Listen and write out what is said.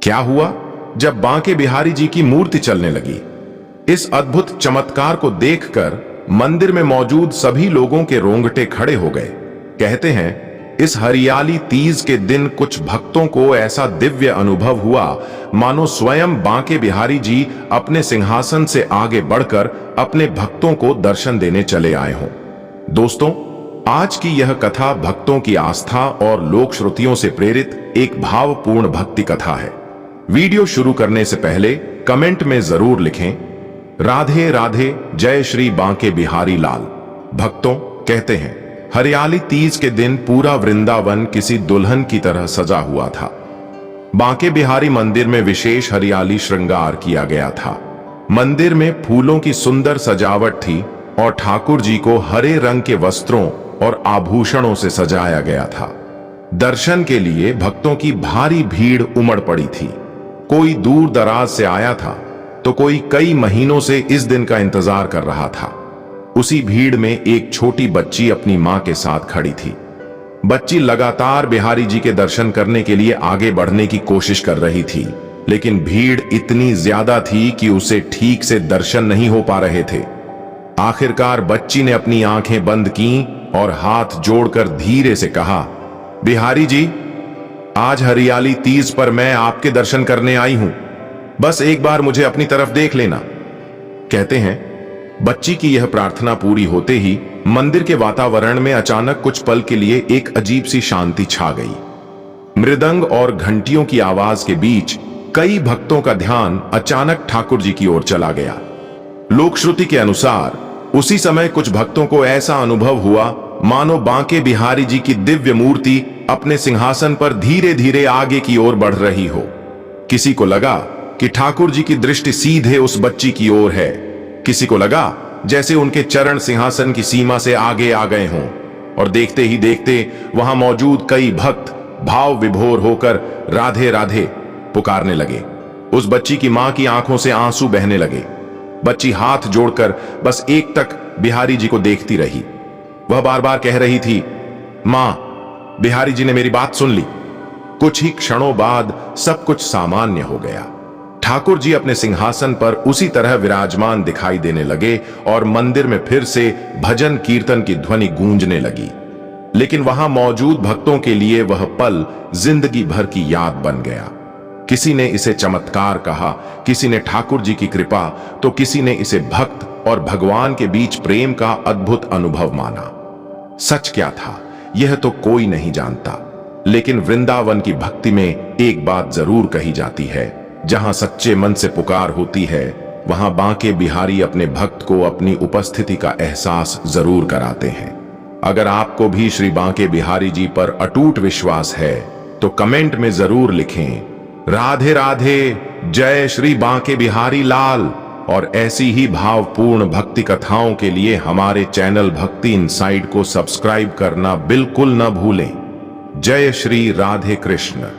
क्या हुआ? जब बांके बिहारी जी की मूर्ति चलने लगी। इस अद्भुत चमत्कार को देखकर मंदिर में मौजूद सभी लोगों के रोंगटे खड़े हो गए। कहते हैं इस हरियाली तीज के दिन कुछ भक्तों को ऐसा दिव्य अनुभव हुआ मानो स्वयं बांके बिहारी जी अपने सिंहासन से आगे बढ़कर अपने भक्तों को दर्शन देने चले आए हों। दोस्तों, आज की यह कथा भक्तों की आस्था और लोक श्रुतियों से प्रेरित एक भावपूर्ण भक्ति कथा है। वीडियो शुरू करने से पहले कमेंट में जरूर लिखें, राधे राधे, जय श्री बांके बिहारी लाल। भक्तों, कहते हैं हरियाली तीज के दिन पूरा वृंदावन किसी दुल्हन की तरह सजा हुआ था। बांके बिहारी मंदिर में विशेष हरियाली श्रृंगार किया गया था। मंदिर में फूलों की सुंदर सजावट थी और ठाकुर जी को हरे रंग के वस्त्रों और आभूषणों से सजाया गया था। दर्शन के लिए भक्तों की भारी भीड़ उमड़ पड़ी थी। कोई दूर दराज से आया था तो कोई कई महीनों से इस दिन का इंतजार कर रहा था। उसी भीड़ में एक छोटी बच्ची अपनी मां के साथ खड़ी थी। बच्ची लगातार बिहारी जी के दर्शन करने के लिए आगे बढ़ने की कोशिश कर रही थी, लेकिन भीड़ इतनी ज्यादा थी कि उसे ठीक से दर्शन नहीं हो पा रहे थे। आखिरकार बच्ची ने अपनी आंखें बंद की और हाथ जोड़कर धीरे से कहा, बिहारी जी, आज हरियाली तीज पर मैं आपके दर्शन करने आई हूं, बस एक बार मुझे अपनी तरफ देख लेना। कहते हैं बच्ची की यह प्रार्थना पूरी होते ही मंदिर के वातावरण में अचानक कुछ पल के लिए एक अजीब सी शांति छा गई। मृदंग और घंटियों की आवाज के बीच कई भक्तों का ध्यान अचानक ठाकुर जी की ओर चला गया। लोक श्रुति के अनुसार उसी समय कुछ भक्तों को ऐसा अनुभव हुआ मानो बांके बिहारी जी की दिव्य मूर्ति अपने सिंहासन पर धीरे धीरे आगे की ओर बढ़ रही हो। किसी को लगा कि ठाकुर जी की दृष्टि सीधे उस बच्ची की ओर है। किसी को लगा जैसे उनके चरण सिंहासन की सीमा से आगे आ गए हों, और देखते ही देखते वहां मौजूद कई भक्त भाव विभोर होकर राधे राधे पुकारने लगे। उस बच्ची की मां की आंखों से आंसू बहने लगे। बच्ची हाथ जोड़कर बस एक तक बिहारी जी को देखती रही। वह बार बार कह रही थी, मां, बिहारी जी ने मेरी बात सुन ली। कुछ ही क्षणों बाद सब कुछ सामान्य हो गया। ठाकुर जी अपने सिंहासन पर उसी तरह विराजमान दिखाई देने लगे और मंदिर में फिर से भजन कीर्तन की ध्वनि गूंजने लगी। लेकिन वहां मौजूद भक्तों के लिए वह पल जिंदगी भर की याद बन गया। किसी ने इसे चमत्कार कहा, किसी ने ठाकुर जी की कृपा, तो किसी ने इसे भक्त और भगवान के बीच प्रेम का अद्भुत अनुभव माना। सच क्या था यह तो कोई नहीं जानता, लेकिन वृंदावन की भक्ति में एक बात जरूर कही जाती है, जहां सच्चे मन से पुकार होती है वहां बांके बिहारी अपने भक्त को अपनी उपस्थिति का एहसास जरूर कराते हैं। अगर आपको भी श्री बांके बिहारी जी पर अटूट विश्वास है तो कमेंट में जरूर लिखें, राधे राधे, जय श्री बांके बिहारी लाल। और ऐसी ही भावपूर्ण भक्ति कथाओं के लिए हमारे चैनल भक्ति इनसाइड को सब्सक्राइब करना बिल्कुल न भूलें। जय श्री राधे कृष्ण।